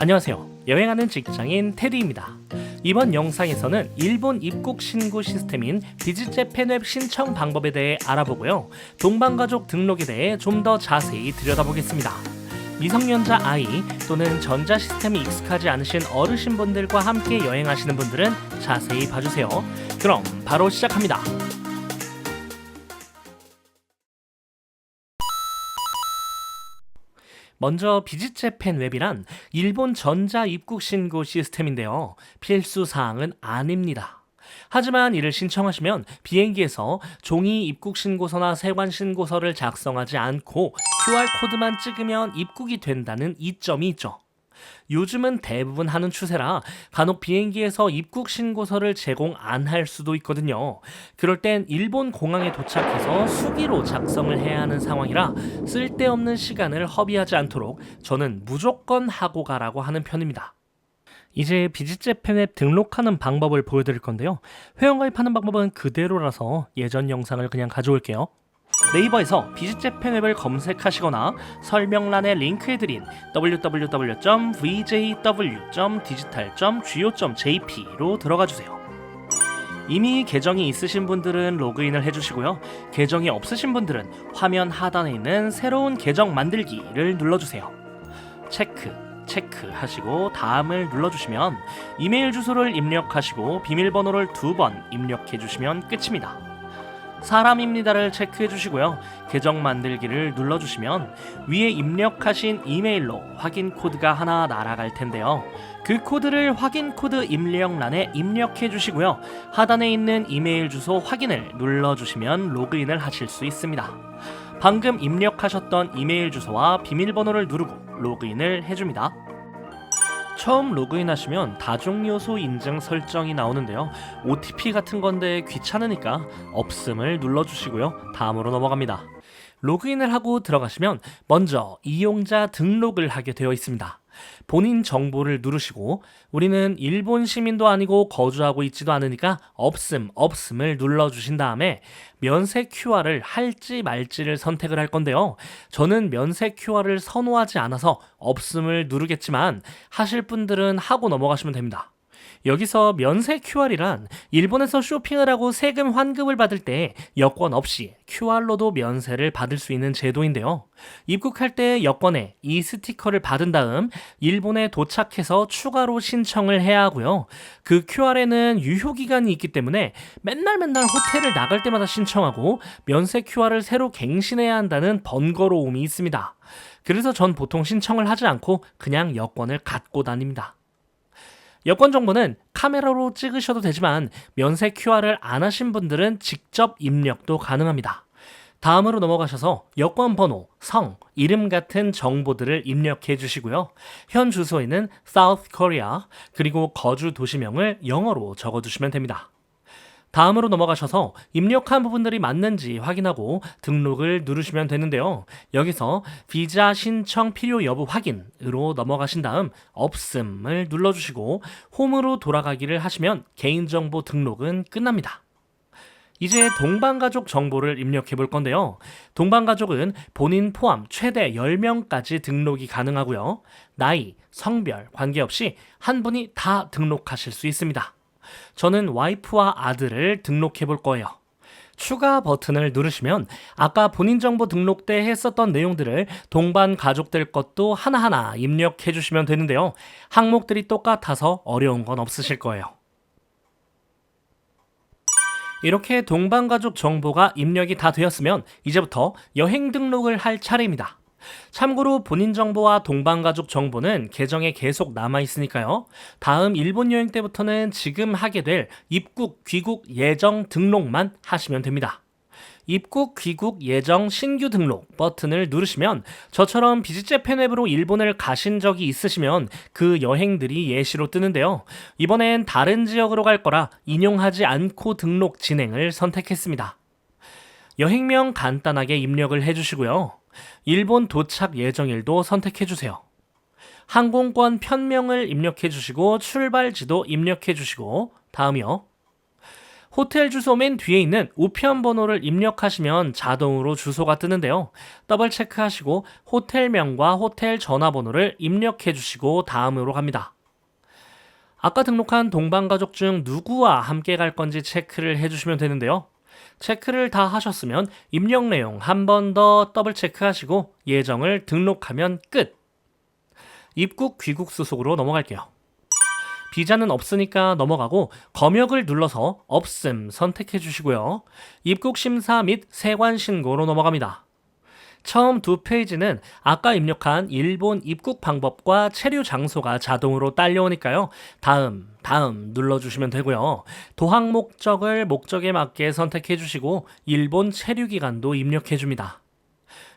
안녕하세요. 여행하는 직장인 테디입니다. 이번 영상에서는 일본 입국 신고 시스템인 비즈재팬 웹 신청 방법에 대해 알아보고요. 동반가족 등록에 대해 좀 더 자세히 들여다보겠습니다. 미성년자 아이 또는 전자 시스템이 익숙하지 않으신 어르신분들과 함께 여행하시는 분들은 자세히 봐주세요. 그럼 바로 시작합니다. 먼저 비즈재팬 웹이란 일본 전자 입국 신고 시스템인데요. 필수 사항은 아닙니다. 하지만 이를 신청하시면 비행기에서 종이 입국 신고서나 세관 신고서를 작성하지 않고 QR코드만 찍으면 입국이 된다는 이점이 있죠. 요즘은 대부분 하는 추세라 간혹 비행기에서 입국 신고서를 제공 안 할 수도 있거든요. 그럴 땐 일본 공항에 도착해서 수기로 작성을 해야 하는 상황이라 쓸데없는 시간을 허비하지 않도록 저는 무조건 하고 가라고 하는 편입니다. 이제 비즈재팬 앱 등록하는 방법을 보여드릴 건데요. 회원가입하는 방법은 그대로라서 예전 영상을 그냥 가져올게요. 네이버에서 비즈재팬 앱을 검색하시거나 설명란에 링크해드린 www.vjw.digital.go.jp로 들어가주세요. 이미 계정이 있으신 분들은 로그인을 해주시고요. 계정이 없으신 분들은 화면 하단에 있는 새로운 계정 만들기를 눌러주세요. 체크 하시고 다음을 눌러주시면 이메일 주소를 입력하시고 비밀번호를 2번 입력해 주시면 끝입니다. 사람입니다를 체크해 주시고요. 계정 만들기를 눌러주시면 위에 입력하신 이메일로 확인 코드가 하나 날아갈 텐데요. 그 코드를 확인 코드 입력란에 입력해 주시고요. 하단에 있는 이메일 주소 확인을 눌러주시면 로그인을 하실 수 있습니다. 방금 입력하셨던 이메일 주소와 비밀번호를 누르고 로그인을 해줍니다. 처음 로그인하시면 다중요소 인증 설정이 나오는데요. OTP 같은 건데 귀찮으니까 없음을 눌러주시고요. 다음으로 넘어갑니다. 로그인을 하고 들어가시면 먼저 이용자 등록을 하게 되어 있습니다. 본인 정보를 누르시고 우리는 일본 시민도 아니고 거주하고 있지도 않으니까 없음을 눌러주신 다음에 면세 QR을 할지 말지를 선택을 할 건데요. 저는 면세 QR을 선호하지 않아서 없음을 누르겠지만 하실 분들은 하고 넘어가시면 됩니다. 여기서 면세 QR이란 일본에서 쇼핑을 하고 세금 환급을 받을 때 여권 없이 QR로도 면세를 받을 수 있는 제도인데요. 입국할 때 여권에 이 스티커를 받은 다음 일본에 도착해서 추가로 신청을 해야 하고요. 그 QR에는 유효기간이 있기 때문에 맨날 호텔을 나갈 때마다 신청하고 면세 QR을 새로 갱신해야 한다는 번거로움이 있습니다. 그래서 전 보통 신청을 하지 않고 그냥 여권을 갖고 다닙니다. 여권 정보는 카메라로 찍으셔도 되지만 면세 QR을 안 하신 분들은 직접 입력도 가능합니다. 다음으로 넘어가셔서 여권 번호, 성, 이름 같은 정보들을 입력해 주시고요. 현 주소에는 South Korea 그리고 거주 도시명을 영어로 적어주시면 됩니다. 다음으로 넘어가셔서 입력한 부분들이 맞는지 확인하고 등록을 누르시면 되는데요. 여기서 비자 신청 필요 여부 확인으로 넘어가신 다음 없음을 눌러주시고 홈으로 돌아가기를 하시면 개인정보 등록은 끝납니다. 이제 동반가족 정보를 입력해 볼 건데요. 동반가족은 본인 포함 최대 10명까지 등록이 가능하고요. 나이, 성별 관계없이 한 분이 다 등록하실 수 있습니다. 저는 와이프와 아들을 등록해 볼 거예요. 추가 버튼을 누르시면 아까 본인 정보 등록 때 했었던 내용들을 동반 가족들 것도 하나하나 입력해 주시면 되는데요. 항목들이 똑같아서 어려운 건 없으실 거예요. 이렇게 동반 가족 정보가 입력이 다 되었으면 이제부터 여행 등록을 할 차례입니다. 참고로 본인 정보와 동반가족 정보는 계정에 계속 남아있으니까요. 다음 일본 여행 때부터는 지금 하게 될 입국, 귀국, 예정 등록만 하시면 됩니다. 입국, 귀국, 예정, 신규 등록 버튼을 누르시면 저처럼 비즈재팬 앱으로 일본을 가신 적이 있으시면 그 여행들이 예시로 뜨는데요. 이번엔 다른 지역으로 갈 거라 인용하지 않고 등록 진행을 선택했습니다. 여행명 간단하게 입력을 해주시고요. 일본 도착 예정일도 선택해주세요. 항공권 편명을 입력해주시고 출발지도 입력해주시고 다음이요. 호텔 주소 맨 뒤에 있는 우편 번호를 입력하시면 자동으로 주소가 뜨는데요. 더블 체크하시고 호텔명과 호텔 전화번호를 입력해 주시고 다음으로 갑니다. 아까 등록한 동반가족 중 누구와 함께 갈 건지 체크를 해주시면 되는데요. 체크를 다 하셨으면 입력 내용 한 번 더 더블 체크하시고 예정을 등록하면 끝! 입국 귀국 수속으로 넘어갈게요. 비자는 없으니까 넘어가고 검역을 눌러서 없음 선택해 주시고요. 입국 심사 및 세관 신고로 넘어갑니다. 처음 두 페이지는 아까 입력한 일본 입국 방법과 체류 장소가 자동으로 딸려오니까요. 다음 눌러주시면 되고요. 도항 목적을 목적에 맞게 선택해 주시고 일본 체류 기간도 입력해 줍니다.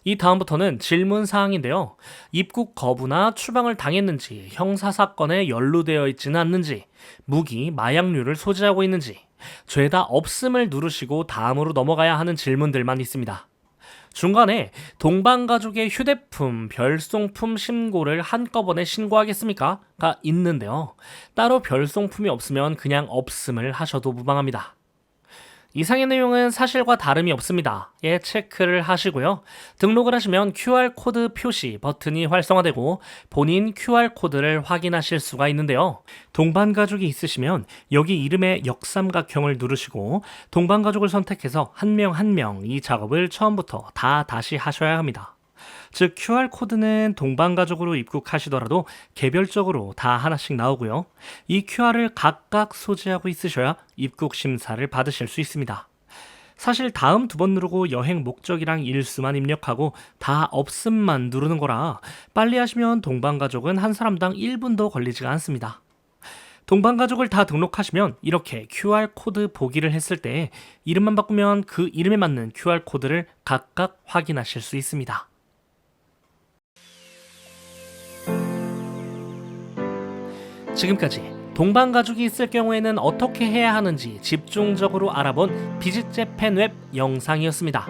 이 다음부터는 질문 사항인데요. 입국 거부나 추방을 당했는지, 형사사건에 연루되어 있지는 않는지, 무기, 마약류를 소지하고 있는지, 죄다 없음을 누르시고 다음으로 넘어가야 하는 질문들만 있습니다. 중간에 동반가족의 휴대폰, 별송품 신고를 한꺼번에 신고하겠습니까? 가 있는데요. 따로 별송품이 없으면 그냥 없음을 하셔도 무방합니다. 이상의 내용은 사실과 다름이 없습니다. 예, 체크를 하시고요. 등록을 하시면 QR코드 표시 버튼이 활성화되고 본인 QR코드를 확인하실 수가 있는데요. 동반가족이 있으시면 여기 이름의 역삼각형을 누르시고 동반가족을 선택해서 한 명 한 명 이 작업을 처음부터 다시 하셔야 합니다. 즉 QR코드는 동반가족으로 입국하시더라도 개별적으로 다 하나씩 나오고요. 이 QR을 각각 소지하고 있으셔야 입국 심사를 받으실 수 있습니다. 사실 다음 두 번 누르고 여행 목적이랑 일수만 입력하고 다 없음만 누르는 거라 빨리 하시면 동반가족은 한 사람당 1분도 걸리지가 않습니다. 동반가족을 다 등록하시면 이렇게 QR코드 보기를 했을 때 이름만 바꾸면 그 이름에 맞는 QR코드를 각각 확인하실 수 있습니다. 지금까지 동반가족이 있을 경우에는 어떻게 해야 하는지 집중적으로 알아본 비짓재팬 웹 영상이었습니다.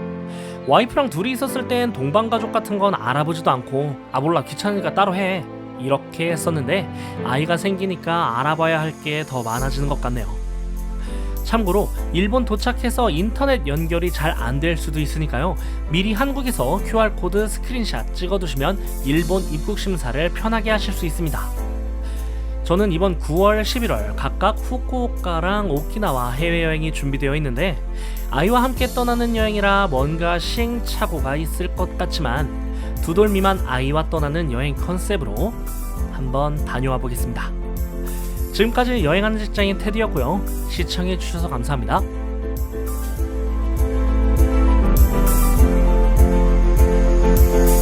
와이프랑 둘이 있었을 땐 동반가족 같은 건 알아보지도 않고 몰라 귀찮으니까 따로 해 이렇게 했었는데 아이가 생기니까 알아봐야 할 게 더 많아지는 것 같네요. 참고로 일본 도착해서 인터넷 연결이 잘 안 될 수도 있으니까요. 미리 한국에서 QR코드 스크린샷 찍어두시면 일본 입국 심사를 편하게 하실 수 있습니다. 저는 이번 9월, 11월 각각 후쿠오카랑 오키나와 해외여행이 준비되어 있는데 아이와 함께 떠나는 여행이라 뭔가 시행착오가 있을 것 같지만 2돌 미만 아이와 떠나는 여행 컨셉으로 한번 다녀와 보겠습니다. 지금까지 여행하는 직장인 테디였고요. 시청해주셔서 감사합니다.